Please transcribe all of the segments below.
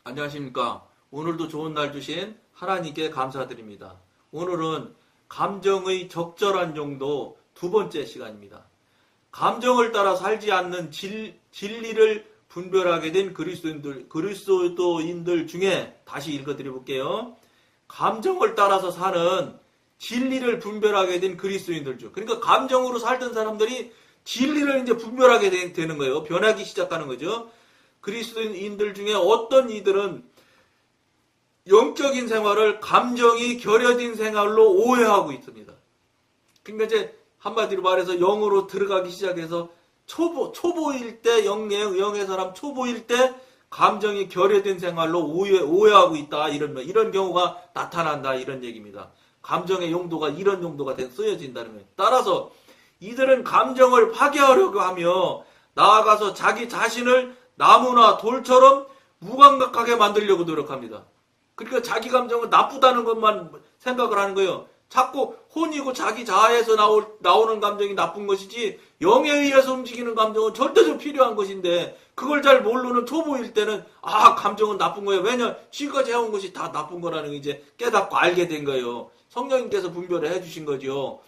안녕하십니까. 오늘도 좋은 날 주신 하나님께 감사드립니다. 오늘은 감정의 적절한 정도 두 번째 시간입니다. 감정을 따라 살지 않는 진리를 분별하게 된 그리스도인들 중에 다시 읽어드려볼게요. 감정을 따라서 사는 진리를 분별하게 된 그리스도인들 중. 그러니까 감정으로 살던 사람들이 진리를 이제 분별하게 되는 거예요. 변하기 시작하는 거죠. 그리스도인들 중에 어떤 이들은 영적인 생활을 감정이 결여된 생활로 오해하고 있습니다. 그러니까 이제 한마디로 말해서 영으로 들어가기 시작해서 초보일 때 영의 사람 초보일 때 감정이 결여된 생활로 오해하고 있다. 이런 경우가 나타난다. 이런 얘기입니다. 감정의 용도가 이런 용도가 쓰여진다는 거예요. 따라서 이들은 감정을 파괴하려고 하며 나아가서 자기 자신을 나무나 돌처럼 무감각하게 만들려고 노력합니다. 그러니까 자기 감정은 나쁘다는 것만 생각을 하는 거예요. 자꾸 혼이고 자기 자아에서 나오는 감정이 나쁜 것이지 영에 의해서 움직이는 감정은 절대적으로 필요한 것인데 그걸 잘 모르는 초보일 때는 감정은 나쁜 거예요. 왜냐? 지금까지 해온 것이 다 나쁜 거라는 걸 이제 깨닫고 알게 된 거예요. 성령님께서 분별을 해주신 거죠.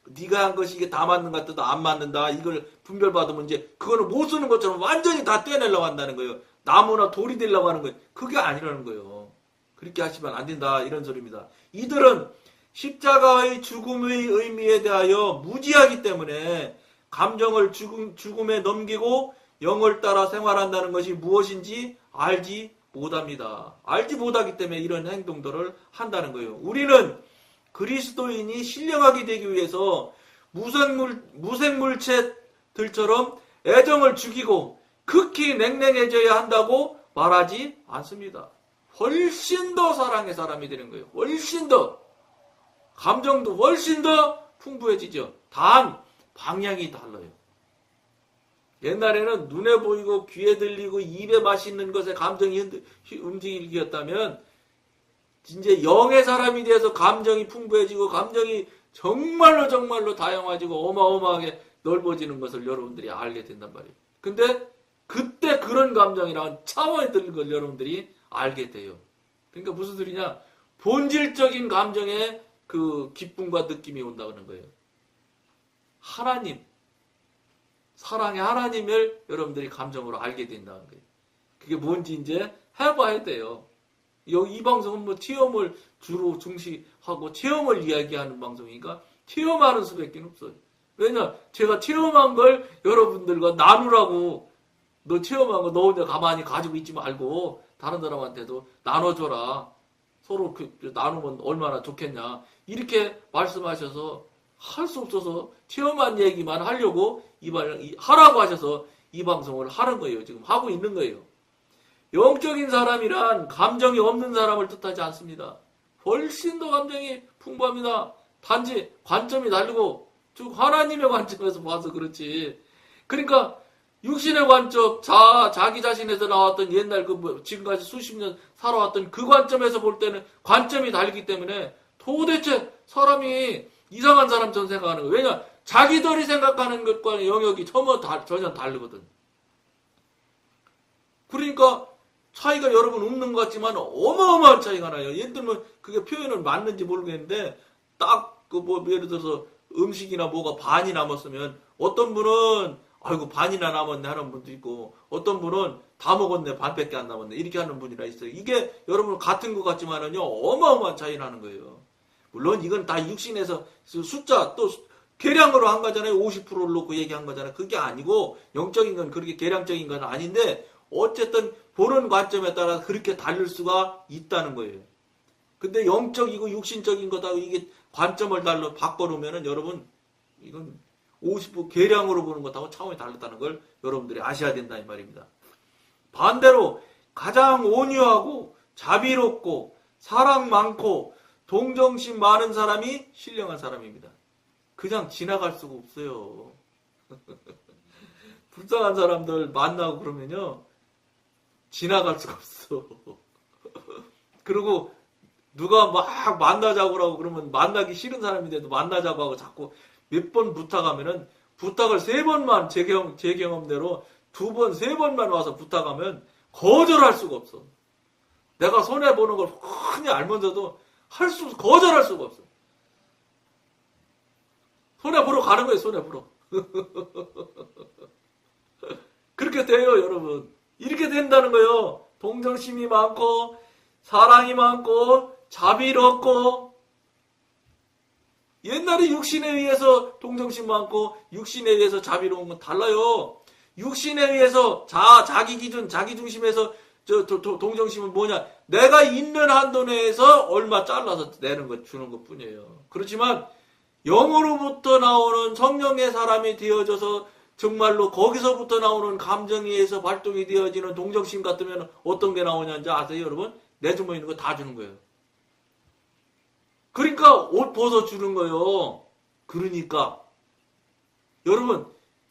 네가 한 것이 이게 다 맞는 것 같아도 안 맞는다. 이걸 분별받으면 이제 그거는 못 쓰는 것처럼 완전히 다 떼내려고 한다는 거예요. 나무나 돌이 되려고 하는 거예요. 그게 아니라는 거예요. 그렇게 하시면 안 된다. 이런 소리입니다. 이들은 십자가의 죽음의 의미에 대하여 무지하기 때문에 감정을 죽음에 넘기고 영을 따라 생활한다는 것이 무엇인지 알지 못합니다. 알지 못하기 때문에 이런 행동들을 한다는 거예요. 우리는 그리스도인이 신령하게 되기 위해서 무생물체들처럼 애정을 죽이고 극히 냉랭해져야 한다고 말하지 않습니다. 훨씬 더 사랑의 사람이 되는 거예요. 훨씬 더. 감정도 훨씬 더 풍부해지죠. 단 방향이 달라요. 옛날에는 눈에 보이고 귀에 들리고 입에 맛있는 것에 감정이 움직이기였다면 이제 영의 사람이 돼서 감정이 풍부해지고 감정이 정말로 다양해지고 어마어마하게 넓어지는 것을 여러분들이 알게 된단 말이에요. 근데 그때 그런 감정이라는 차원에 들는 걸 여러분들이 알게 돼요. 그러니까 무슨 소리냐? 본질적인 감정의 그 기쁨과 느낌이 온다는 거예요. 하나님, 사랑의 하나님을 여러분들이 감정으로 알게 된다는 거예요. 그게 뭔지 이제 해봐야 돼요. 이 방송은 뭐 체험을 주로 중시하고 체험을 이야기하는 방송이니까 체험하는 수밖에 없어요. 왜냐? 제가 체험한 걸 여러분들과 나누라고. 너 체험한 거 너 혼자 가만히 가지고 있지 말고 다른 사람한테도 나눠줘라. 서로 나누면 얼마나 좋겠냐. 이렇게 말씀하셔서 할 수 없어서 체험한 얘기만 하려고 하라고 하셔서 이 방송을 하는 거예요. 지금 하고 있는 거예요. 영적인 사람이란 감정이 없는 사람을 뜻하지 않습니다. 훨씬 더 감정이 풍부합니다. 단지 관점이 다르고 즉 하나님의 관점에서 봐서 그렇지. 그러니까 육신의 관점, 자기 자신에서 나왔던 옛날 지금까지 수십 년 살아왔던 그 관점에서 볼 때는 관점이 다르기 때문에 도대체 사람이 이상한 사람처럼 생각하는 거예요. 왜냐? 자기들이 생각하는 것과 영역이 전혀 다르거든. 그러니까 차이가 여러분 없는 것 같지만 어마어마한 차이가 나요. 예를 들면 그게 표현은 맞는지 모르겠는데 딱 예를 들어서 음식이나 뭐가 반이 남았으면 어떤 분은 아이고 반이나 남았네 하는 분도 있고 어떤 분은 다 먹었네 반밖에 안 남았네 이렇게 하는 분이라 있어요. 이게 여러분 같은 것 같지만은요 어마어마한 차이 나는 거예요. 물론 이건 다 육신에서 숫자 또 계량으로 한 거잖아요. 50%를 놓고 얘기한 거잖아요. 그게 아니고 영적인 건 그렇게 계량적인 건 아닌데 어쨌든 보는 관점에 따라 그렇게 다를 수가 있다는 거예요. 근데 영적이고 육신적인 것하고 이게 관점을 바꿔놓으면은 여러분 이건 50% 계량으로 보는 것하고 차원이 다르다는 걸 여러분들이 아셔야 된다 이 말입니다. 반대로 가장 온유하고 자비롭고 사랑 많고 동정심 많은 사람이 신령한 사람입니다. 그냥 지나갈 수가 없어요. 불쌍한 사람들 만나고 그러면요 지나갈 수가 없어. 그리고 누가 막 만나자고 하고 그러면 만나기 싫은 사람인데도 만나자고 하고 자꾸 몇 번 부탁하면은 부탁을 3번만 제 경험대로 2번, 3번만 와서 부탁하면 거절할 수가 없어. 내가 손해보는 걸 흔히 알면서도 거절할 수가 없어. 손해보러 가는 거예요, 손해보러. 그렇게 돼요, 여러분. 이렇게 된다는 거예요. 동정심이 많고, 사랑이 많고, 자비롭고, 옛날에 육신에 의해서 동정심 많고, 육신에 의해서 자비로운 건 달라요. 육신에 의해서 자기 기준, 자기 중심에서 동정심은 뭐냐? 내가 있는 한도 내에서 얼마 잘라서 내는 것, 주는 것 뿐이에요. 그렇지만, 영으로부터 나오는 성령의 사람이 되어져서 정말로 거기서부터 나오는 감정에 의해서 발동이 되어지는 동정심 같으면 어떤 게 나오냐는지 아세요, 여러분? 내 주머니에 있는 거 다 주는 거예요. 그러니까 옷 벗어주는 거예요. 그러니까 여러분,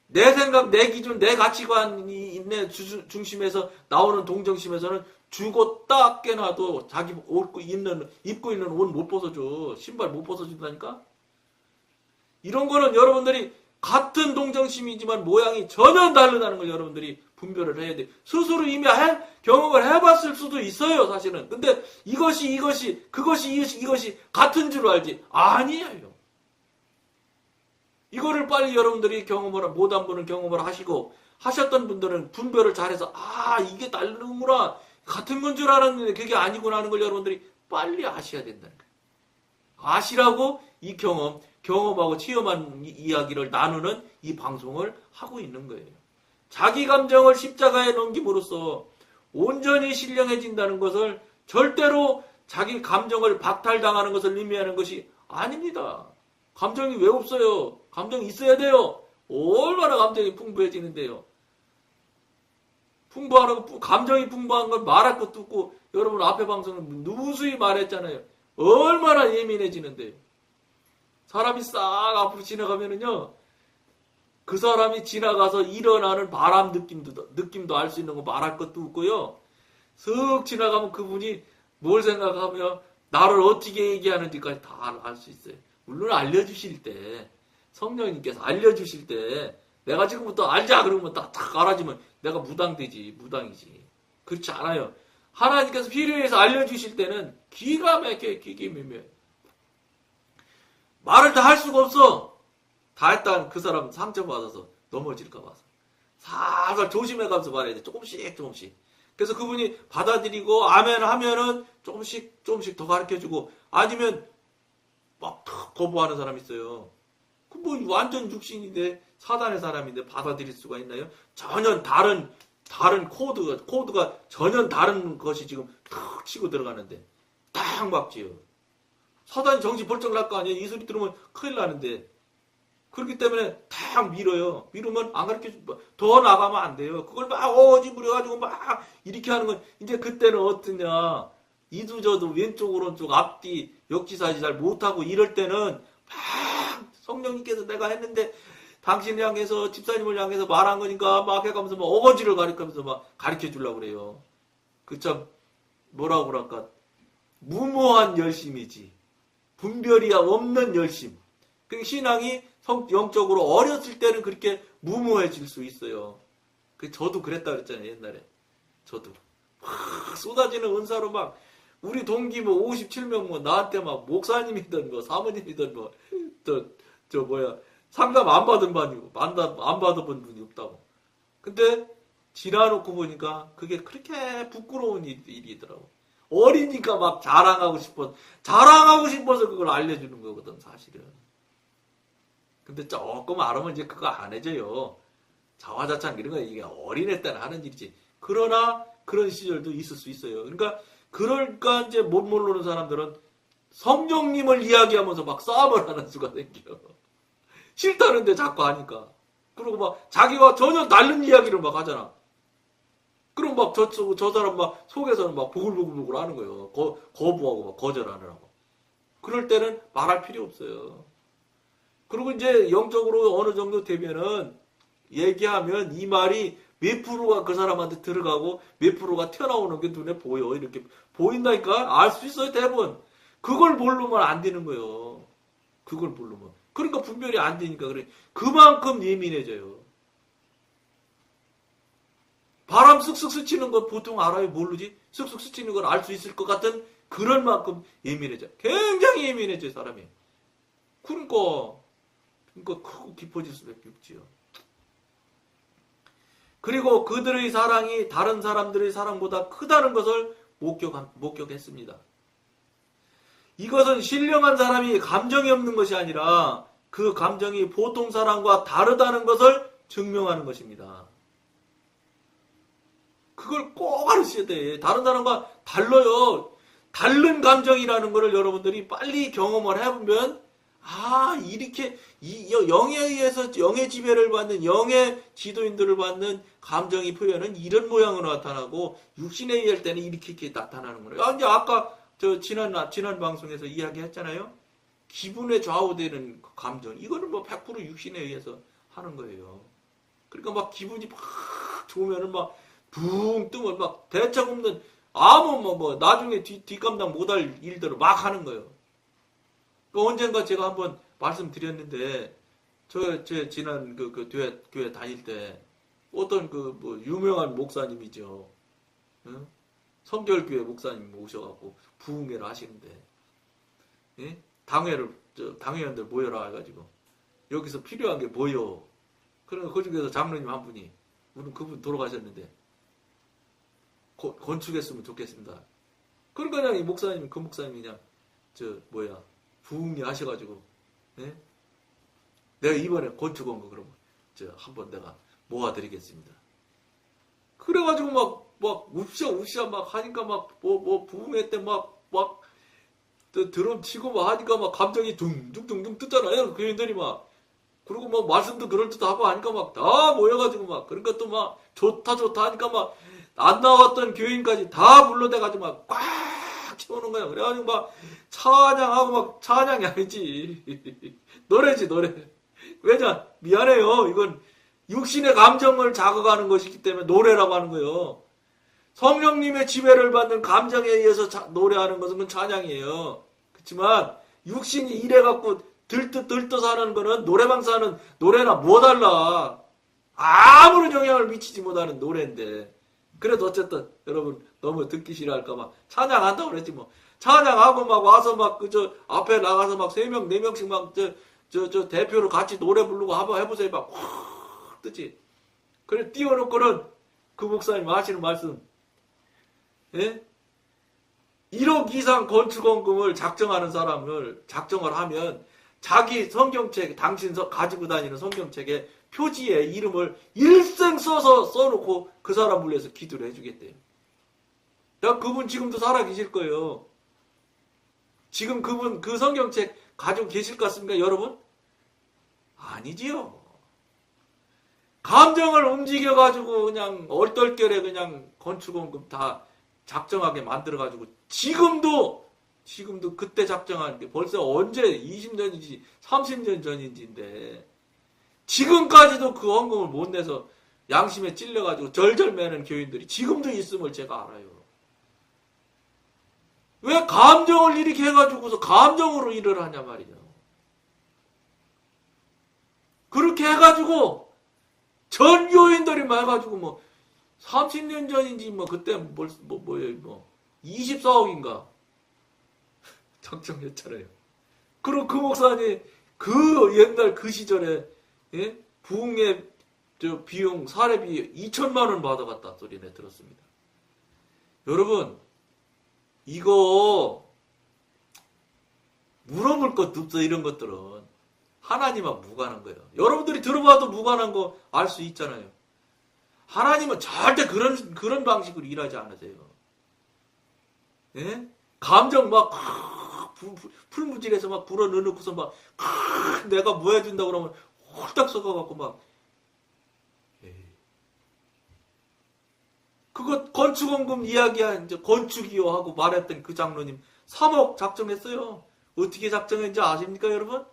내 생각, 내 기준, 내 가치관이 있는 중심에서 나오는 동정심에서는 주고 딱 깨놔도 자기 입고 있는 옷 못 벗어줘. 신발 못 벗어준다니까? 이런 거는 여러분들이 같은 동정심이지만 모양이 전혀 다르다는 걸 여러분들이 분별을 해야 돼. 스스로 이미 경험을 해봤을 수도 있어요, 사실은. 근데 이것이 같은 줄 알지. 아니에요. 이거를 빨리 여러분들이 못 한 분은 경험을 하시고, 하셨던 분들은 분별을 잘해서, 이게 다르구나. 같은 건 줄 알았는데 그게 아니구나 하는 걸 여러분들이 빨리 아셔야 된다는 거예요. 아시라고 이 경험하고 체험한 이야기를 나누는 이 방송을 하고 있는 거예요. 자기 감정을 십자가에 넘김으로써 온전히 신령해진다는 것을 절대로 자기 감정을 박탈당하는 것을 의미하는 것이 아닙니다. 감정이 왜 없어요? 감정이 있어야 돼요. 얼마나 감정이 풍부해지는데요. 감정이 풍부한 걸 말할 것도 없고, 여러분 앞에 방송은 누수히 말했잖아요. 얼마나 예민해지는데요. 사람이 싹 앞으로 지나가면은요, 그 사람이 지나가서 일어나는 바람 느낌도 알 수 있는 거 말할 것도 없고요. 슥 지나가면 그분이 뭘 생각하며 나를 어떻게 얘기하는지까지 다 알 수 있어요. 물론 알려주실 때, 성령님께서 알려주실 때, 내가 지금부터 알자 그러면 딱 알아주면 내가 무당이지. 그렇지 않아요. 하나님께서 필요해서 알려주실 때는 기가 막혀요. 기계미묘해요. 말을 다 할 수가 없어. 다 했다는 그 사람 상처받아서 넘어질까 봐서. 살살 조심해가면서 말해야 돼. 조금씩. 그래서 그분이 받아들이고 아멘 하면은 조금씩 더 가르쳐주고, 아니면 막 거부하는 사람이 있어요. 그 뭐 완전 육신인데, 사단의 사람인데 받아들일 수가 있나요? 전혀 다른 코드가 전혀 다른 것이 지금 탁 치고 들어가는데 딱 막지요. 사단이 정신 벌쩍 날 거 아니에요. 이 소리 들으면 큰일 나는데. 그렇기 때문에 탁 밀어요. 밀으면 안 가르쳐주고 더 나가면 안 돼요. 그걸 막 어지부려가지고 막 이렇게 하는 건, 이제 그때는 어떠냐, 이두저두 왼쪽 오른쪽 앞뒤 역지사지 잘 못하고 이럴 때는 막 성령님께서 내가 했는데 당신을 향해서, 집사님을 향해서 말한 거니까 막 해가면서 막 어거지를 가르치면서 막 가르쳐 주려고 그래요. 그 참 뭐라고 그럴까, 무모한 열심이지. 분별이 없는 열심. 그 신앙이 영적으로 어렸을 때는 그렇게 무모해질 수 있어요. 저도 그랬다 그랬잖아요, 옛날에. 저도 막 쏟아지는 은사로 막 우리 동기 뭐 57명 뭐 나한테 막 목사님이든 뭐 사모님이든 뭐 상담 안 받은 분이고 안 받아본 분이 없다고. 근데 지나놓고 보니까 그게 그렇게 부끄러운 일이더라고. 어리니까 막 자랑하고 싶어서 그걸 알려주는 거거든, 사실은. 근데 조금 알으면 이제 그거 안 해져요. 자화자찬 이런 거 이게 어린애 때는 하는 일이지. 그러나 그런 시절도 있을 수 있어요. 그러니까 이제 못 모르는 사람들은 성령님을 이야기하면서 막 싸움을 하는 수가 생겨. 싫다는데 자꾸 하니까. 그리고 막 자기와 전혀 다른 이야기를 막 하잖아. 그럼 막 저 사람 막 속에서는 막 보글보글 하는 거예요. 거부하고 막 거절하느라고. 그럴 때는 말할 필요 없어요. 그리고 이제 영적으로 어느 정도 되면은 얘기하면 이 말이 몇 프로가 그 사람한테 들어가고 몇 프로가 튀어나오는 게 눈에 보여. 이렇게 보인다니까? 알 수 있어요, 대부분. 그걸 모르면 안 되는 거예요. 그걸 모르면. 그러니까 분별이 안 되니까 그래. 그만큼 예민해져요. 바람 쓱쓱 스치는 거 보통 알아요? 모르지? 쓱쓱 스치는 걸 알 수 있을 것 같은 그런 만큼 예민해져. 굉장히 예민해져, 사람이. 그러니까 크고 깊어질 수밖에 없지요. 그리고 그들의 사랑이 다른 사람들의 사랑보다 크다는 것을 목격했습니다. 이것은 신령한 사람이 감정이 없는 것이 아니라 그 감정이 보통 사람과 다르다는 것을 증명하는 것입니다. 그걸 꼭 알으셔야 돼. 다른 사람과 달라요. 다른 감정이라는 것을 여러분들이 빨리 경험을 해보면 이렇게 영에 의해서 영의 지배를 받는 영의 지도인들을 받는 감정의 표현은 이런 모양으로 나타나고 육신에 의할 때는 이렇게 나타나는구나. 이제 아까 지난 방송에서 이야기했잖아요. 기분에 좌우되는 감정. 이거는 100% 육신에 의해서 하는 거예요. 그러니까 막 기분이 막 좋으면은 막 붕 뜨면 막 대책 없는 아무 나중에 뒷감당 못할 일들을 막 하는 거예요. 언젠가 제가 한번 말씀드렸는데, 제 지난 교회 다닐 때, 어떤 유명한 목사님이죠. 응? 성결교회 목사님 오셔갖고 부흥회를 하시는데, 예? 당회원들 모여라 해가지고, 여기서 필요한 게 뭐요? 그러면 그 중에서 장로님 한 분이, 우리 그분 돌아가셨는데, 건축했으면 좋겠습니다. 그러니까 그냥 그 목사님이 그냥, 부흥회 하셔가지고, 예? 내가 이번에 건축 온 거 그러면, 한번 내가 모아드리겠습니다. 그래가지고 막, 우시아 막 하니까 부흥회 때 드럼 치고 막 하니까 막 감정이 둥둥둥둥 뜨잖아요. 교인들이 막. 그리고 말씀도 그럴듯하고 하니까 막 다 모여가지고 막, 그러니까 또 좋다 하니까 안 나왔던 교인까지 다 불러대가지고 꽉 채우는 거야. 그래가지고 찬양하고 찬양이 아니지. 노래지, 노래. 왜냐? 미안해요. 이건 육신의 감정을 자극하는 것이기 때문에 노래라고 하는 거예요. 성령님의 지배를 받는 감정에 의해서 노래하는 것은 찬양이에요. 그렇지만 육신이 이래갖고 들떠 사는 거는 노래방 사는 노래나 뭐 달라. 아무런 영향을 미치지 못하는 노래인데. 그래도 어쨌든 여러분 너무 듣기 싫어할까봐 찬양한다고 그랬지 뭐. 찬양하고 와서 앞에 나가서 3명, 4명씩 대표로 같이 노래 부르고 한번 해보세요. 확 뜨지. 그래 띄워놓고는 그 목사님 하시는 말씀. 예? 1억 이상 건축원금을 작정하는 사람을 작정을 하면 자기 성경책, 당신 가지고 다니는 성경책에 표지에 이름을 일생 써놓고 그 사람을 위해서 기도를 해주겠대요. 그분 지금도 살아 계실 거예요. 지금 그분 그 성경책 가지고 계실 것 같습니까, 여러분? 아니지요. 감정을 움직여가지고 그냥 얼떨결에 그냥 건축원금 다 작정하게 만들어가지고 지금도 그때 작정한 게 벌써 언제 20년인지 30년 전인지인데 지금까지도 그 헌금을 못 내서 양심에 찔려가지고 절절 매는 교인들이 지금도 있음을 제가 알아요. 왜 감정을 이렇게 해가지고서 감정으로 일을 하냐 말이죠. 그렇게 해가지고 전 교인들이 해가지고 30년 전인지 그때 뭐예요 24억인가 작정했잖아요. 그리고 그 목사님 그 옛날 그 시절에 부흥회 비용 사례비 2천만 원 받아갔다 소리네 들었습니다. 여러분 이거 물어볼 것도 없어. 이런 것들은 하나님하고 무관한 거예요. 여러분들이 들어봐도 무관한 거 알 수 있잖아요. 하나님은 절대 그런 방식으로 일하지 않으세요. 예? 감정 풀무질해서 불어 넣어놓고서 내가 뭐 해준다고 그러면 홀딱 썩어갖고 그거 건축원금 이야기한 이제 건축이요 하고 말했던 그 장로님 3억 작정했어요. 어떻게 작정했는지 아십니까, 여러분?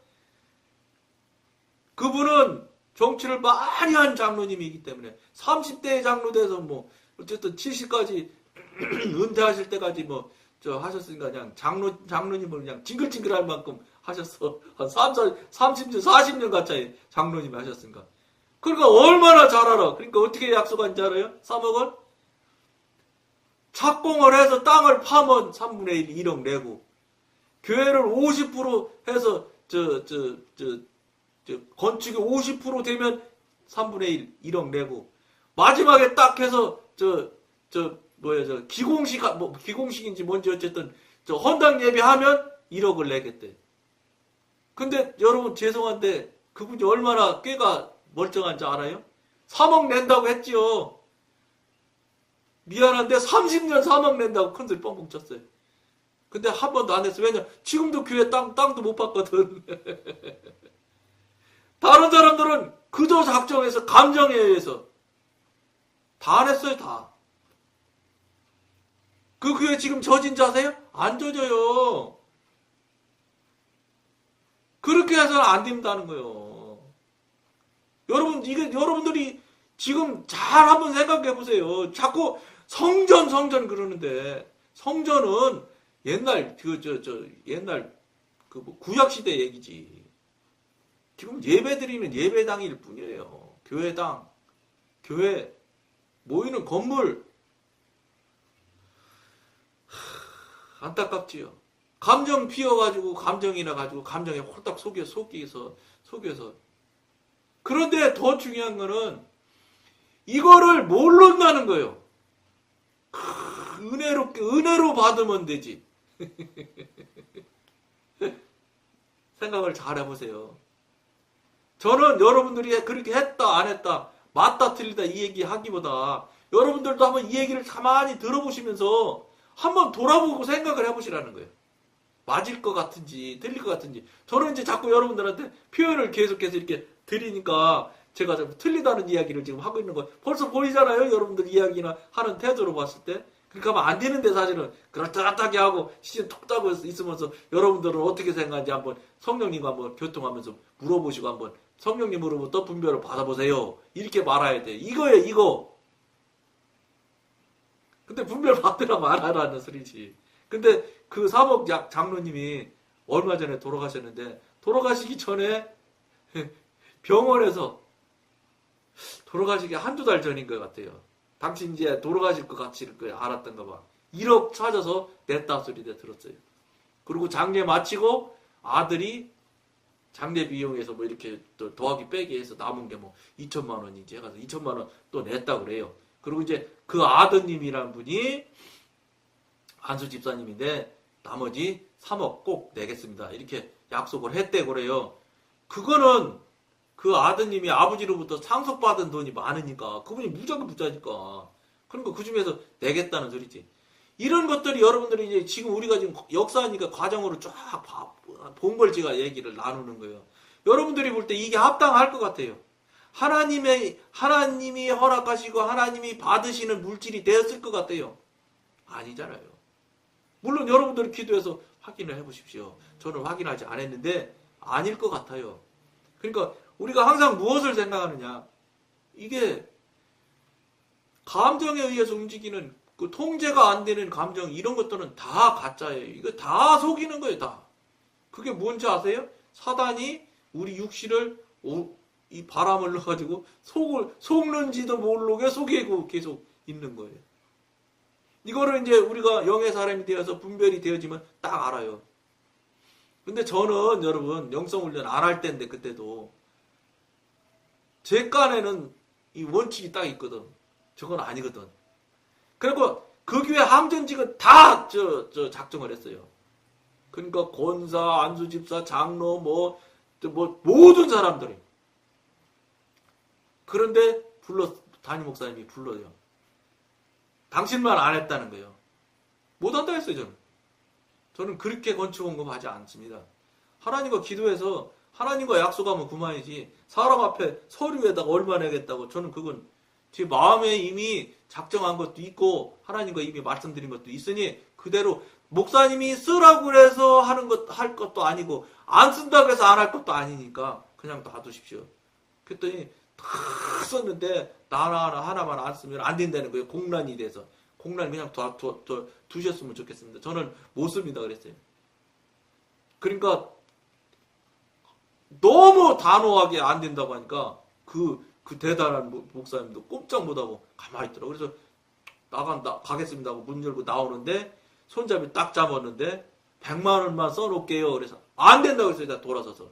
그분은 정치를 많이 한 장로님이기 때문에 30대의 장로 돼서 어쨌든 70까지 은퇴하실 때까지 하셨으니까 그냥 장로님을 그냥 징글징글할 만큼 하셨어. 한 30년, 40년 가까이 장로님 하셨으니까. 그러니까 얼마나 잘 알아. 그러니까 어떻게 약속한지 알아요? 3억을? 착공을 해서 땅을 파면 3분의 1, 1억 내고, 교회를 50% 해서, 건축이 50% 되면 3분의 1, 1억 내고, 마지막에 딱 해서, 기공식인지 뭔지 어쨌든, 헌당 예배하면 1억을 내겠대. 근데 여러분 죄송한데, 그분이 얼마나 꾀가 멀쩡한지 알아요? 3억 낸다고 했지요. 미안한데 30년 3억 낸다고 큰소리 뻥뻥 쳤어요. 근데 한 번도 안 했어. 왜냐? 지금도 교회 땅도 못 봤거든. 다른 사람들은 그저 작정해서 감정에 의해서 다 안 했어요. 다. 그 교회 지금 젖은 자세요? 안 젖어요. 그렇게 해서는 안 된다는 거예요. 여러분, 여러분들이 지금 잘 한번 생각해 보세요. 자꾸 성전 그러는데, 성전은 옛날, 구약시대 얘기지. 지금 예배드리는 예배당일 뿐이에요. 교회당, 교회, 모이는 건물. 안타깝지요. 감정 피워가지고, 감정이나 가지고, 감정에 홀딱 속여서. 그런데 더 중요한 거는, 이거를 모른다는 거예요. 은혜로 받으면 되지. 생각을 잘 해보세요. 저는 여러분들이 그렇게 했다, 안 했다, 맞다, 틀리다 이 얘기 하기보다 여러분들도 한번 이 얘기를 가만히 들어보시면서 한번 돌아보고 생각을 해보시라는 거예요. 맞을 것 같은지, 틀릴 것 같은지. 저는 이제 자꾸 여러분들한테 표현을 계속해서 이렇게 드리니까 제가 틀리다는 이야기를 지금 하고 있는 거 벌써 보이잖아요. 여러분들 이야기나 하는 태도로 봤을 때. 그렇게 하면 안 되는데 사실은 그렇다하게 하고 시즌 톡 따고 있으면서 여러분들은 어떻게 생각하는지 한번 성령님과 한번 교통하면서 물어보시고 한번 성령님으로부터 분별을 받아보세요. 이렇게 말아야 돼. 이거예요, 이거. 근데 분별 받으라 말하라는 소리지. 근데 그 사법 장로님이 얼마 전에 돌아가셨는데 돌아가시기 전에 병원에서 돌아가시기 한두 달 전인 것 같아요. 당신 이제 돌아가실 것 같이 알았던가 봐. 1억 찾아서 냈다 소리 들었어요. 그리고 장례 마치고 아들이 장례 비용에서 뭐 이렇게 또 더하기 빼기 해서 남은 게 뭐 2천만 원인지 해가서 2천만 원 또 냈다 그래요. 그리고 이제 그 아드님이란 분이 안수 집사님인데 나머지 3억 꼭 내겠습니다. 이렇게 약속을 했대 그래요. 그거는 그 아드님이 아버지로부터 상속받은 돈이 많으니까 그분이 무조건 부자니까 그러니까 그 중에서 내겠다는 소리지. 이런 것들이 여러분들이 이제 지금 우리가 지금 역사하니까 과정으로 쫙 본걸지가 얘기를 나누는 거예요. 여러분들이 볼 때 이게 합당할 것 같아요. 하나님이 허락하시고 하나님이 받으시는 물질이 되었을 것 같아요. 아니잖아요. 물론 여러분들이 기도해서 확인을 해보십시오. 저는 확인하지 않았는데 아닐 것 같아요. 그러니까 우리가 항상 무엇을 생각하느냐. 이게 감정에 의해서 움직이는 그 통제가 안 되는 감정 이런 것들은 다 가짜예요. 이거 다 속이는 거예요. 다. 그게 뭔지 아세요? 사단이 우리 육신을 이 바람을 넣어가지고 속는지도 모르게 속이고 계속 있는 거예요. 이거를 이제 우리가 영의 사람이 되어서 분별이 되어지면 딱 알아요. 근데 저는 여러분 영성훈련 안 할 때인데 그때도 제 깐에는 이 원칙이 딱 있거든. 저건 아니거든. 그리고 그 교회 함전직은 다 작정을 했어요. 그러니까 권사, 안수집사, 장로, 모든 사람들이. 그런데 담임 목사님이 불러요. 당신만 안 했다는 거예요. 못한다 했어요, 저는. 저는 그렇게 건축원금 하지 않습니다. 하나님과 기도해서 하나님과 약속하면 그만이지. 사람 앞에 서류에다가 얼마 내겠다고. 저는 그건 제 마음에 이미 작정한 것도 있고 하나님과 이미 말씀드린 것도 있으니 그대로 목사님이 쓰라고 그래서 할 것도 아니고 안 쓴다고 해서 안 할 것도 아니니까 그냥 놔두십시오. 그랬더니 다 썼는데 하나만 안 쓰면 안 된다는 거예요. 공란이 돼서. 공란 그냥 두셨으면 좋겠습니다. 저는 못 씁니다 그랬어요. 그러니까 너무 단호하게 안 된다고 하니까 그 그 대단한 목사님도 꼼짝 못하고 가만히 있더라고. 그래서 가겠습니다 하고 문 열고 나오는데 손잡이 딱 잡았는데 100만 원만 써놓을게요. 그래서 안 된다고 했어요. 내가 돌아서서.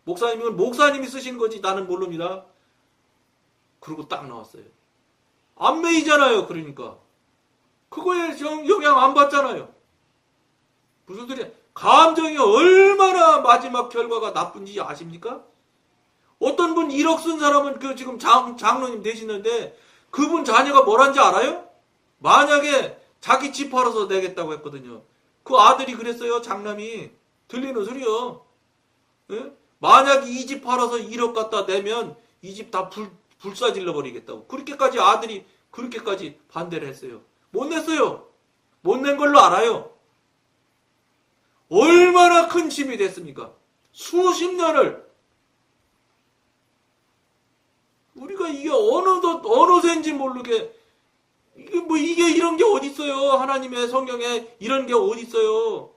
목사님은 목사님이 쓰신 거지 나는 모릅니다. 그러고 딱 나왔어요. 안 매이잖아요. 그러니까. 그거에 영향 안 받잖아요. 무슨 소리야. 감정이 얼마나 마지막 결과가 나쁜지 아십니까? 어떤 분 1억 쓴 사람은 그 지금 장로님 되시는데 그분 자녀가 뭐란지 알아요? 만약에 자기 집 팔아서 내겠다고 했거든요. 그 아들이 그랬어요. 장남이. 들리는 소리요. 예? 만약 이 집 팔아서 1억 갖다 내면 이 집 다 불사질러 버리겠다고. 그렇게까지 아들이 그렇게까지 반대를 했어요. 못 냈어요. 못 낸 걸로 알아요. 얼마나 큰 짐이 됐습니까? 수십 년을. 우리가 이게 어느 새인지 모르게 이게 이런 게 어딨어요. 하나님의 성경에 이런 게 어딨어요.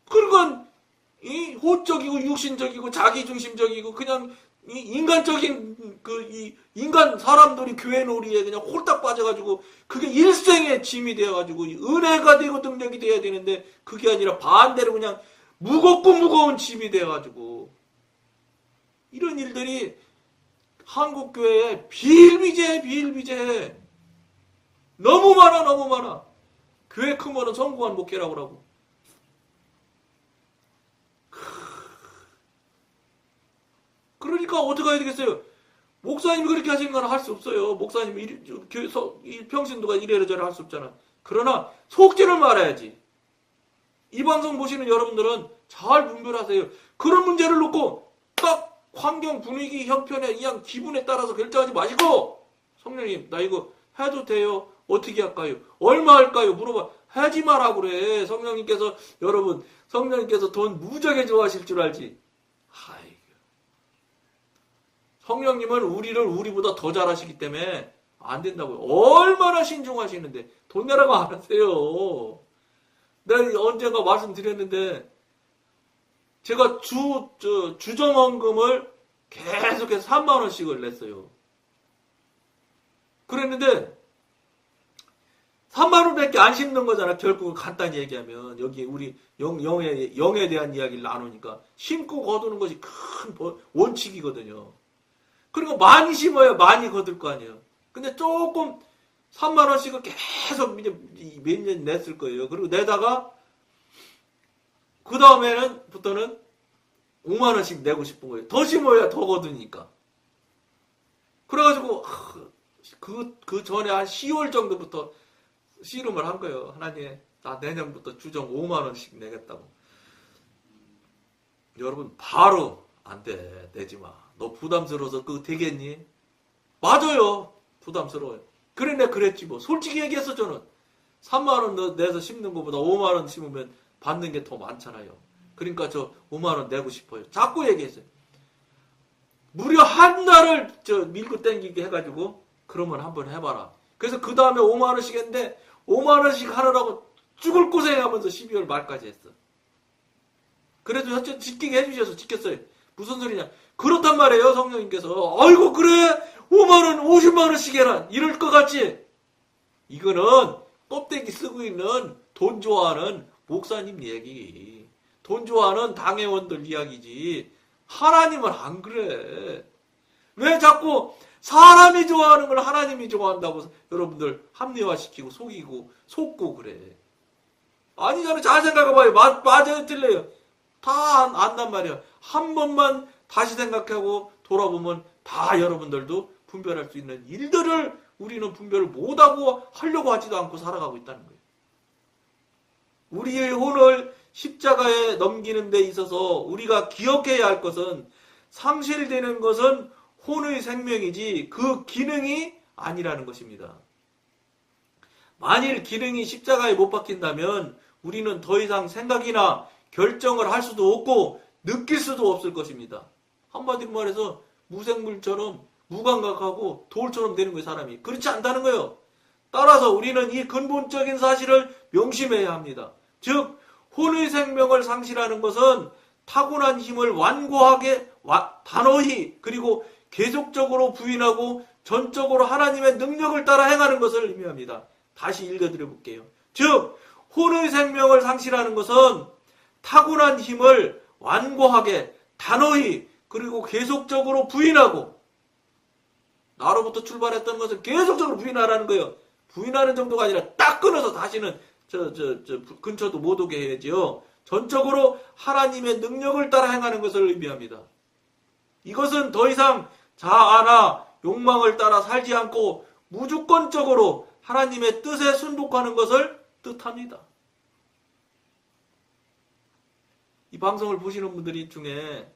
그러니까 호적이고 육신적이고 자기중심적이고 그냥 인간적인 인간 사람들이 교회 놀이에 그냥 홀딱 빠져가지고 그게 일생의 짐이 되어가지고 은혜가 되고 능력이 돼야 되는데 그게 아니라 반대로 그냥 무겁고 무거운 짐이 되어가지고 이런 일들이 한국 교회에 비일비재 너무 많아. 교회 크면은 성공한 목회라고 하고. 그러니까 어떻게 해야 되겠어요? 목사님이 그렇게 하시는 건 할 수 없어요. 목사님이 평신도가 이래저래 할 수 없잖아. 그러나 속지를 말아야지. 이 방송 보시는 여러분들은 잘 분별하세요. 그런 문제를 놓고 딱 환경, 분위기, 형편에 그냥 기분에 따라서 결정하지 마시고 성령님 나 이거 해도 돼요? 어떻게 할까요? 얼마 할까요? 물어봐. 하지 마라고 그래. 성령님께서 돈 무지하게 좋아하실 줄 알지. 성령님은 우리보다 더 잘하시기 때문에 안 된다고요. 얼마나 신중하시는데 돈 내라고 안 하세요. 내가 언젠가 말씀드렸는데 제가 주정원금을 계속해서 3만 원씩을 냈어요. 그랬는데 3만 원밖에 안 심는 거잖아. 결국 간단히 얘기하면 여기 우리 영에 대한 이야기를 나누니까 심고 거두는 것이 큰 원칙이거든요. 그리고 많이 심어야 많이 거둘 거 아니에요. 근데 조금 3만 원씩을 계속 몇 년 냈을 거예요. 그리고 내다가 그 다음에부터는 5만 원씩 내고 싶은 거예요. 더 심어야 더 거두니까. 그래가지고 그 전에 한 10월 정도부터 씨름을 한 거예요. 하나님, 나 내년부터 주정 5만 원씩 내겠다고. 여러분 바로 안 돼. 내지 마. 너 부담스러워서 그거 되겠니? 맞아요. 부담스러워요. 그래 내가 그랬지 뭐. 솔직히 얘기해서 저는 3만 원 내서 심는 것보다 5만 원 심으면 받는 게 더 많잖아요. 그러니까 저 5만 원 내고 싶어요. 자꾸 얘기했어요. 무려 한 달을 밀고 땡기게 해가지고 그러면 한번 해봐라. 그래서 그 다음에 5만 원씩 했는데 5만 원씩 하느라고 죽을 고생하면서 12월 말까지 했어. 그래도 현재 지키게 해주셔서 지켰어요. 무슨 소리냐. 그렇단 말이에요. 성령님께서. 아이고 그래 5만 원 50만 원씩 해라. 이럴 것 같지. 이거는 껍데기 쓰고 있는 돈 좋아하는 목사님 얘기. 돈 좋아하는 당회원들 이야기지. 하나님은 안 그래. 왜 자꾸 사람이 좋아하는 걸 하나님이 좋아한다고 여러분들 합리화시키고 속고 그래. 아니잖아. 잘 생각해봐요. 맞아요 틀려요. 다 안단 말이야. 한 번만 다시 생각하고 돌아보면 다 여러분들도 분별할 수 있는 일들을 우리는 분별을 못하고 하려고 하지도 않고 살아가고 있다는 거예요. 우리의 혼을 십자가에 넘기는 데 있어서 우리가 기억해야 할 것은 상실되는 것은 혼의 생명이지 그 기능이 아니라는 것입니다. 만일 기능이 십자가에 못 박힌다면 우리는 더 이상 생각이나 결정을 할 수도 없고 느낄 수도 없을 것입니다. 한마디로 말해서 무생물처럼 무감각하고 돌처럼 되는 거예요. 사람이. 그렇지 않다는 거예요. 따라서 우리는 이 근본적인 사실을 명심해야 합니다. 즉 혼의 생명을 상실하는 것은 타고난 힘을 완고하게 단호히 그리고 계속적으로 부인하고 전적으로 하나님의 능력을 따라 행하는 것을 의미합니다. 다시 읽어드려 볼게요. 즉 혼의 생명을 상실하는 것은 타고난 힘을 완고하게 단호히 그리고 계속적으로 부인하고, 나로부터 출발했던 것을 계속적으로 부인하라는 거예요. 부인하는 정도가 아니라 딱 끊어서 다시는 근처도 못 오게 해야지요. 전적으로 하나님의 능력을 따라 행하는 것을 의미합니다. 이것은 더 이상 자아나 욕망을 따라 살지 않고 무조건적으로 하나님의 뜻에 순복하는 것을 뜻합니다. 이 방송을 보시는 분들이 중에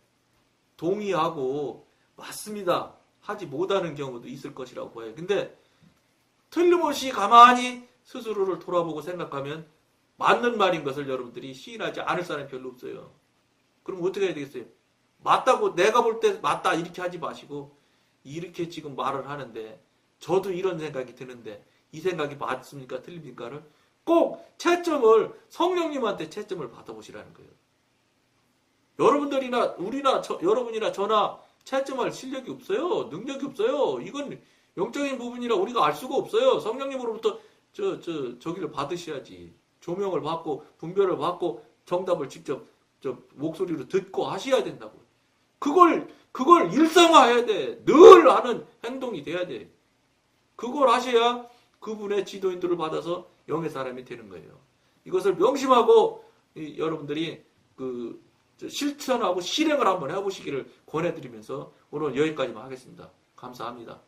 동의하고 맞습니다 하지 못하는 경우도 있을 것이라고 보여요. 근데 틀림없이 가만히 스스로를 돌아보고 생각하면 맞는 말인 것을 여러분들이 시인하지 않을 사람이 별로 없어요. 그럼 어떻게 해야 되겠어요? 맞다고 내가 볼 때 맞다 이렇게 하지 마시고, 이렇게 지금 말을 하는데 저도 이런 생각이 드는데 이 생각이 맞습니까 틀립니까를 꼭 채점을 성령님한테 채점을 받아보시라는 거예요. 여러분들이나 우리나 여러분이나 저나 채점할 실력이 없어요. 능력이 없어요. 이건 영적인 부분이라 우리가 알 수가 없어요. 성령님으로부터 저기를 받으셔야지. 조명을 받고 분별을 받고 정답을 직접 목소리로 듣고 하셔야 된다고. 그걸 일상화해야 돼. 늘 하는 행동이 돼야 돼. 그걸 하셔야 그분의 지도인들을 받아서 영의 사람이 되는 거예요. 이것을 명심하고 여러분들이 실천하고 실행을 한번 해보시기를 권해드리면서 오늘 여기까지만 하겠습니다. 감사합니다.